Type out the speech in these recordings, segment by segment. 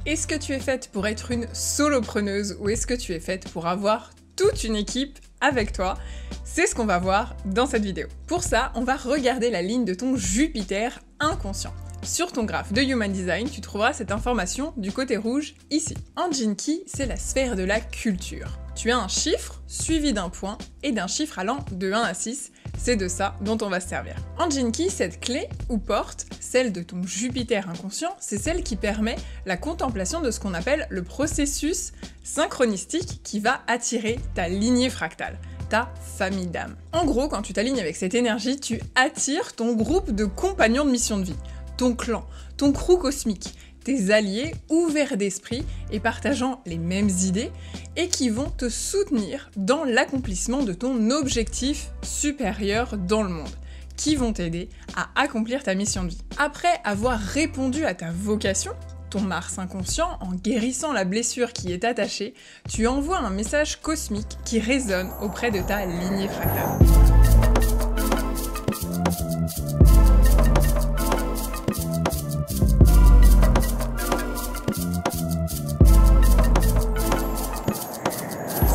Est-ce que tu es faite pour être une solopreneuse ou est-ce que tu es faite pour avoir toute une équipe avec toi? C'est ce qu'on va voir dans cette vidéo. Pour ça, on va regarder la ligne de ton Jupiter inconscient. Sur ton graphe de Human Design, tu trouveras cette information du côté rouge ici. En Gene-Key, c'est la sphère de la culture. Tu as un chiffre suivi d'un point et d'un chiffre allant de 1 à 6. C'est de ça dont on va se servir. En Gene-Key, cette clé ou porte, celle de ton Jupiter inconscient, c'est celle qui permet la contemplation de ce qu'on appelle le processus synchronistique qui va attirer ta lignée fractale, ta famille d'âme. En gros, quand tu t'alignes avec cette énergie, tu attires ton groupe de compagnons de mission de vie, ton clan, ton crew cosmique, tes alliés ouverts d'esprit et partageant les mêmes idées et qui vont te soutenir dans l'accomplissement de ton objectif supérieur dans le monde, qui vont t'aider à accomplir ta mission de vie. Après avoir répondu à ta vocation, ton Mars inconscient, en guérissant la blessure qui est attachée, tu envoies un message cosmique qui résonne auprès de ta lignée fractale.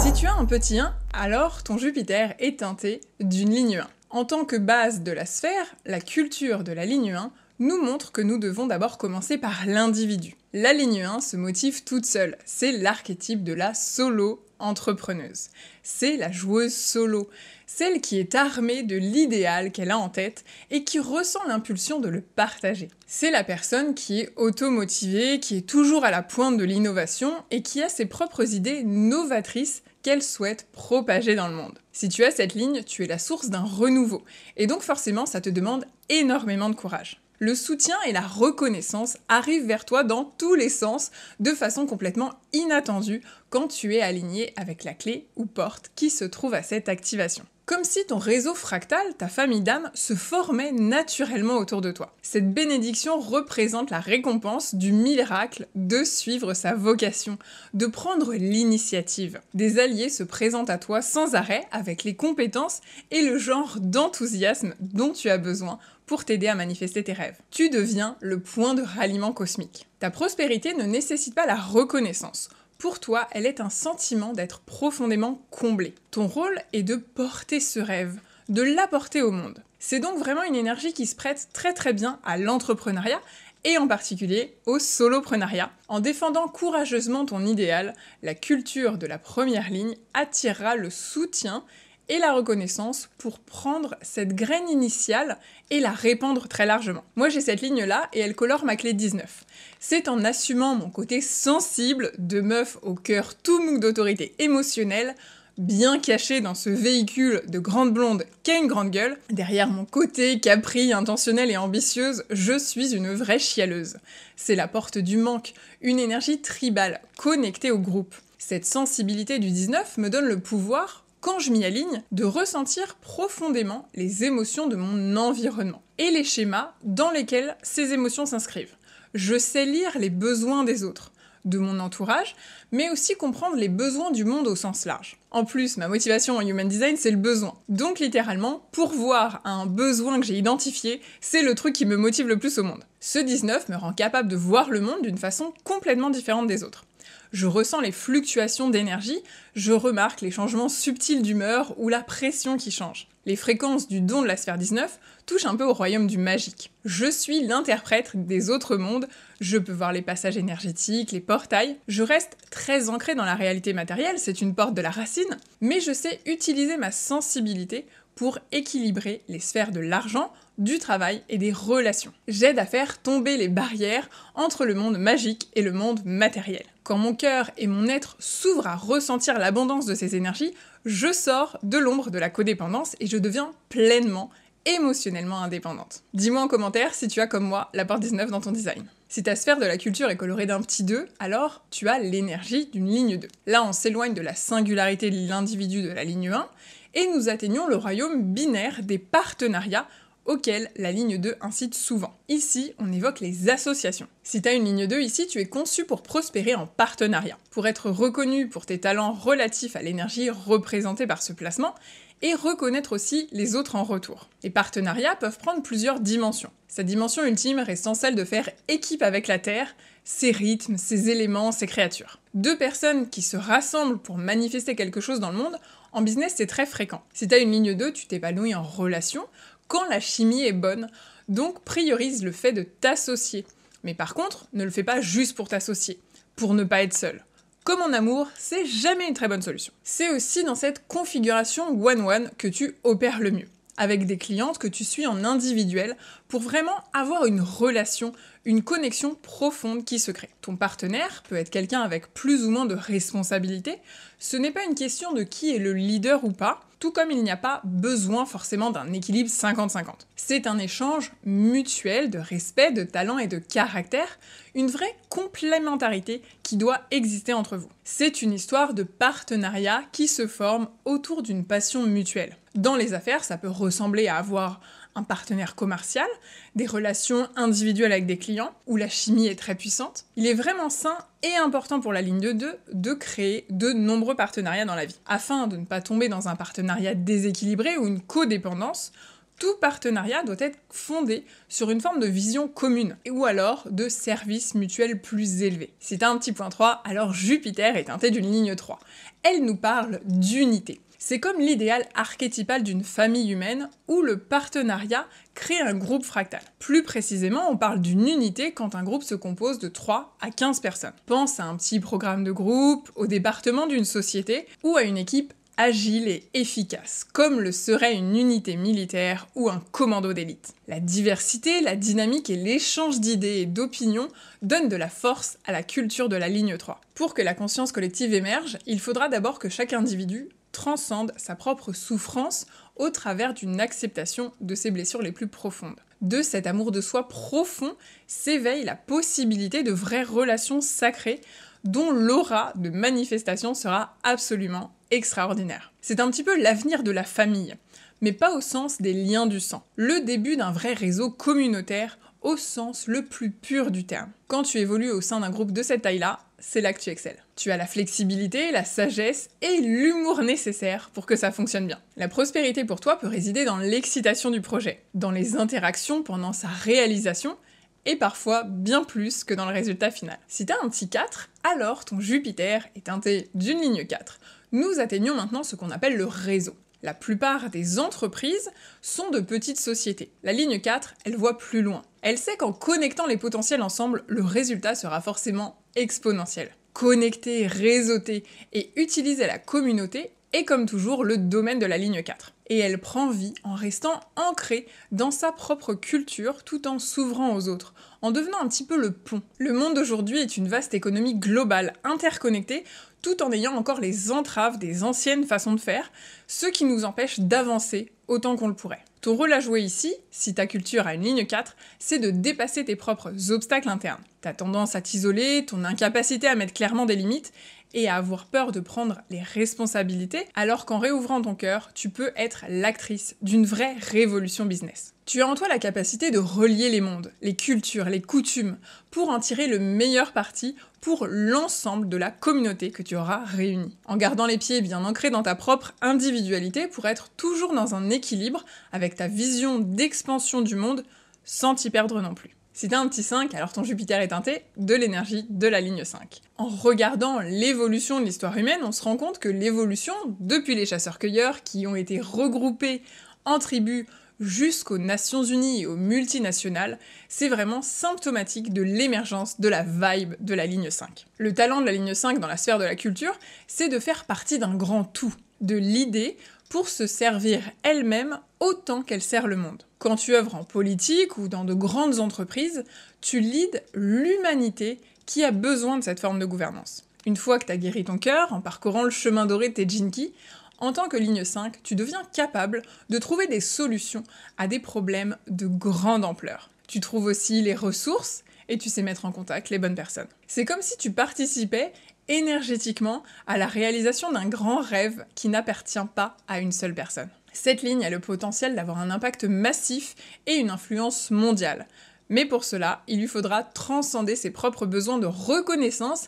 Si tu as un petit 1, alors ton Jupiter est teinté d'une ligne 1. En tant que base de la sphère, la culture de la ligne 1 nous montre que nous devons d'abord commencer par l'individu. La ligne 1 se motive toute seule, c'est l'archétype de la solo-entrepreneuse. C'est la joueuse solo, celle qui est armée de l'idéal qu'elle a en tête et qui ressent l'impulsion de le partager. C'est la personne qui est automotivée, qui est toujours à la pointe de l'innovation et qui a ses propres idées novatrices qu'elle souhaite propager dans le monde. Si tu as cette ligne, tu es la source d'un renouveau, et donc forcément ça te demande énormément de courage. Le soutien et la reconnaissance arrivent vers toi dans tous les sens, de façon complètement inattendue, quand tu es aligné avec la clé ou porte qui se trouve à cette activation. Comme si ton réseau fractal, ta famille d'âme, se formait naturellement autour de toi. Cette bénédiction représente la récompense du miracle de suivre sa vocation, de prendre l'initiative. Des alliés se présentent à toi sans arrêt avec les compétences et le genre d'enthousiasme dont tu as besoin pour t'aider à manifester tes rêves. Tu deviens le point de ralliement cosmique. Ta prospérité ne nécessite pas la reconnaissance. Pour toi, elle est un sentiment d'être profondément comblé. Ton rôle est de porter ce rêve, de l'apporter au monde. C'est donc vraiment une énergie qui se prête très bien à l'entrepreneuriat et en particulier au soloprenariat. En défendant courageusement ton idéal, la culture de la première ligne attirera le soutien et la reconnaissance pour prendre cette graine initiale et la répandre très largement. Moi j'ai cette ligne-là et elle colore ma clé 19. C'est en assumant mon côté sensible de meuf au cœur tout mou d'autorité émotionnelle, bien caché dans ce véhicule de grande blonde qu'à une grande gueule, derrière mon côté capri, intentionnelle et ambitieuse, je suis une vraie chialeuse. C'est la porte du manque, une énergie tribale, connectée au groupe. Cette sensibilité du 19 me donne le pouvoir, quand je m'y aligne, de ressentir profondément les émotions de mon environnement et les schémas dans lesquels ces émotions s'inscrivent. Je sais lire les besoins des autres, de mon entourage, mais aussi comprendre les besoins du monde au sens large. En plus, ma motivation en Human Design, c'est le besoin. Donc littéralement, pourvoir à un besoin que j'ai identifié, c'est le truc qui me motive le plus au monde. Ce 19 me rend capable de voir le monde d'une façon complètement différente des autres. Je ressens les fluctuations d'énergie, je remarque les changements subtils d'humeur ou la pression qui change. Les fréquences du don de la sphère 19 touchent un peu au royaume du magique. Je suis l'interprète des autres mondes, je peux voir les passages énergétiques, les portails, je reste très ancrée dans la réalité matérielle, c'est une porte de la racine, mais je sais utiliser ma sensibilité pour équilibrer les sphères de l'argent, du travail et des relations. J'aide à faire tomber les barrières entre le monde magique et le monde matériel. Quand mon cœur et mon être s'ouvrent à ressentir l'abondance de ces énergies, je sors de l'ombre de la codépendance et je deviens pleinement, émotionnellement indépendante. Dis-moi en commentaire si tu as comme moi la porte 19 dans ton design. Si ta sphère de la culture est colorée d'un petit 2, alors tu as l'énergie d'une ligne 2. Là, on s'éloigne de la singularité de l'individu de la ligne 1 et nous atteignons le royaume binaire des partenariats auquel la ligne 2 incite souvent. Ici, on évoque les associations. Si tu as une ligne 2 ici, tu es conçu pour prospérer en partenariat, pour être reconnu pour tes talents relatifs à l'énergie représentée par ce placement, et reconnaître aussi les autres en retour. Les partenariats peuvent prendre plusieurs dimensions. Sa dimension ultime restant celle de faire équipe avec la Terre, ses rythmes, ses éléments, ses créatures. Deux personnes qui se rassemblent pour manifester quelque chose dans le monde, en business c'est très fréquent. Si t'as une ligne 2, tu t'épanouis en relation quand la chimie est bonne, donc priorise le fait de t'associer. Mais par contre, ne le fais pas juste pour t'associer, pour ne pas être seul. Comme en amour, c'est jamais une très bonne solution. C'est aussi dans cette configuration one-one que tu opères le mieux, avec des clientes que tu suis en individuel pour vraiment avoir une relation, une connexion profonde qui se crée. Ton partenaire peut être quelqu'un avec plus ou moins de responsabilité, ce n'est pas une question de qui est le leader ou pas, tout comme il n'y a pas besoin forcément d'un équilibre 50-50. C'est un échange mutuel de respect, de talent et de caractère, une vraie complémentarité qui doit exister entre vous. C'est une histoire de partenariat qui se forme autour d'une passion mutuelle. Dans les affaires, ça peut ressembler à avoir un partenaire commercial, des relations individuelles avec des clients, où la chimie est très puissante. Il est vraiment sain et important pour la ligne de 2 de créer de nombreux partenariats dans la vie. Afin de ne pas tomber dans un partenariat déséquilibré ou une codépendance, tout partenariat doit être fondé sur une forme de vision commune, ou alors de services mutuels plus élevés. Si t'as un petit point 3, alors Jupiter est teinté d'une ligne 3. Elle nous parle d'unité. C'est comme l'idéal archétypal d'une famille humaine où le partenariat crée un groupe fractal. Plus précisément, on parle d'une unité quand un groupe se compose de 3 à 15 personnes. Pense à un petit programme de groupe, au département d'une société ou à une équipe agile et efficace, comme le serait une unité militaire ou un commando d'élite. La diversité, la dynamique et l'échange d'idées et d'opinions donnent de la force à la culture de la ligne 3. Pour que la conscience collective émerge, il faudra d'abord que chaque individu transcende sa propre souffrance au travers d'une acceptation de ses blessures les plus profondes. De cet amour de soi profond s'éveille la possibilité de vraies relations sacrées dont l'aura de manifestation sera absolument extraordinaire. C'est un petit peu l'avenir de la famille, mais pas au sens des liens du sang. Le début d'un vrai réseau communautaire au sens le plus pur du terme. Quand tu évolues au sein d'un groupe de cette taille-là, c'est là que tu excelles. Tu as la flexibilité, la sagesse et l'humour nécessaires pour que ça fonctionne bien. La prospérité pour toi peut résider dans l'excitation du projet, dans les interactions pendant sa réalisation, et parfois bien plus que dans le résultat final. Si t'as un petit 4, alors ton Jupiter est teinté d'une ligne 4. Nous atteignons maintenant ce qu'on appelle le réseau. La plupart des entreprises sont de petites sociétés. La ligne 4, elle voit plus loin. Elle sait qu'en connectant les potentiels ensemble, le résultat sera forcément exponentiel. Connecter, réseauter et utiliser la communauté est comme toujours le domaine de la ligne 4. Et elle prend vie en restant ancrée dans sa propre culture tout en s'ouvrant aux autres, en devenant un petit peu le pont. Le monde d'aujourd'hui est une vaste économie globale, interconnectée, tout en ayant encore les entraves des anciennes façons de faire, ce qui nous empêche d'avancer autant qu'on le pourrait. Ton rôle à jouer ici, si ta culture a une ligne 4, c'est de dépasser tes propres obstacles internes. Ta tendance à t'isoler, ton incapacité à mettre clairement des limites, et à avoir peur de prendre les responsabilités, alors qu'en réouvrant ton cœur, tu peux être l'actrice d'une vraie révolution business. Tu as en toi la capacité de relier les mondes, les cultures, les coutumes, pour en tirer le meilleur parti pour l'ensemble de la communauté que tu auras réunie. En gardant les pieds bien ancrés dans ta propre individualité pour être toujours dans un équilibre avec ta vision d'expansion du monde sans t'y perdre non plus. Si t'as un petit 5, alors ton Jupiter est teinté de l'énergie de la ligne 5. En regardant l'évolution de l'histoire humaine, on se rend compte que l'évolution, depuis les chasseurs-cueilleurs qui ont été regroupés en tribus jusqu'aux Nations Unies et aux multinationales, c'est vraiment symptomatique de l'émergence de la vibe de la ligne 5. Le talent de la ligne 5 dans la sphère de la culture, c'est de faire partie d'un grand tout, de l'idée pour se servir elle-même autant qu'elle sert le monde. Quand tu œuvres en politique ou dans de grandes entreprises, tu leads l'humanité qui a besoin de cette forme de gouvernance. Une fois que tu as guéri ton cœur, en parcourant le chemin doré de tes Jinki, en tant que ligne 5, tu deviens capable de trouver des solutions à des problèmes de grande ampleur. Tu trouves aussi les ressources et tu sais mettre en contact les bonnes personnes. C'est comme si tu participais énergétiquement à la réalisation d'un grand rêve qui n'appartient pas à une seule personne. Cette ligne a le potentiel d'avoir un impact massif et une influence mondiale. Mais pour cela, il lui faudra transcender ses propres besoins de reconnaissance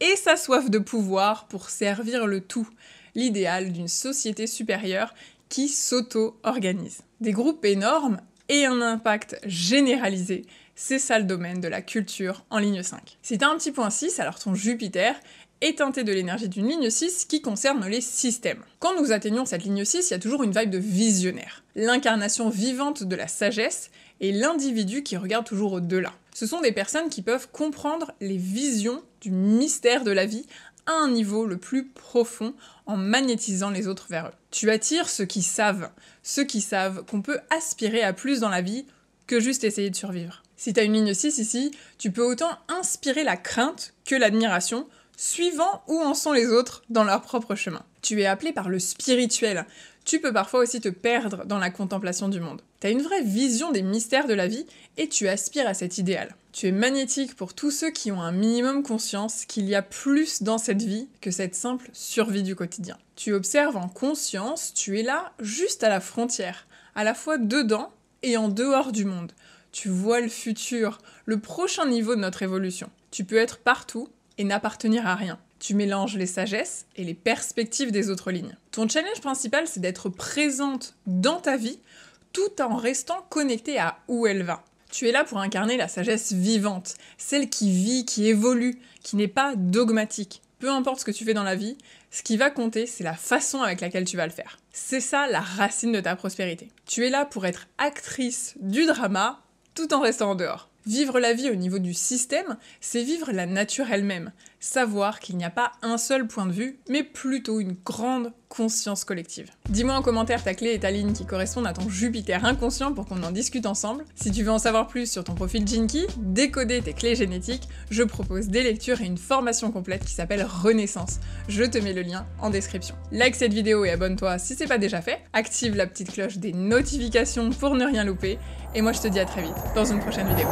et sa soif de pouvoir pour servir le tout, l'idéal d'une société supérieure qui s'auto-organisent. Des groupes énormes et un impact généralisé, c'est ça le domaine de la culture en ligne 5. Si t'as un petit point 6, alors ton Jupiter est teinté de l'énergie d'une ligne 6 qui concerne les systèmes. Quand nous atteignons cette ligne 6, il y a toujours une vibe de visionnaire, l'incarnation vivante de la sagesse et l'individu qui regarde toujours au-delà. Ce sont des personnes qui peuvent comprendre les visions du mystère de la vie à un niveau le plus profond en magnétisant les autres vers eux. Tu attires ceux qui savent qu'on peut aspirer à plus dans la vie que juste essayer de survivre. Si t'as une ligne 6 ici, tu peux autant inspirer la crainte que l'admiration, suivant où en sont les autres dans leur propre chemin. Tu es appelé par le spirituel. Tu peux parfois aussi te perdre dans la contemplation du monde. T'as une vraie vision des mystères de la vie et tu aspires à cet idéal. Tu es magnétique pour tous ceux qui ont un minimum conscience qu'il y a plus dans cette vie que cette simple survie du quotidien. Tu observes en conscience, tu es là juste à la frontière, à la fois dedans et en dehors du monde. Tu vois le futur, le prochain niveau de notre évolution. Tu peux être partout et n'appartenir à rien. Tu mélanges les sagesses et les perspectives des autres lignes. Ton challenge principal, c'est d'être présente dans ta vie tout en restant connectée à où elle va. Tu es là pour incarner la sagesse vivante, celle qui vit, qui évolue, qui n'est pas dogmatique. Peu importe ce que tu fais dans la vie, ce qui va compter, c'est la façon avec laquelle tu vas le faire. C'est ça la racine de ta prospérité. Tu es là pour être actrice du drama tout en restant en dehors. Vivre la vie au niveau du système, c'est vivre la nature elle-même. Savoir qu'il n'y a pas un seul point de vue, mais plutôt une grande conscience collective. Dis-moi en commentaire ta clé et ta ligne qui correspondent à ton Jupiter inconscient pour qu'on en discute ensemble. Si tu veux en savoir plus sur ton profil Jinky, décoder tes clés génétiques, je propose des lectures et une formation complète qui s'appelle Renaissance. Je te mets le lien en description. Like cette vidéo et abonne-toi si c'est pas déjà fait. Active la petite cloche des notifications pour ne rien louper. Et moi je te dis à très vite dans une prochaine vidéo.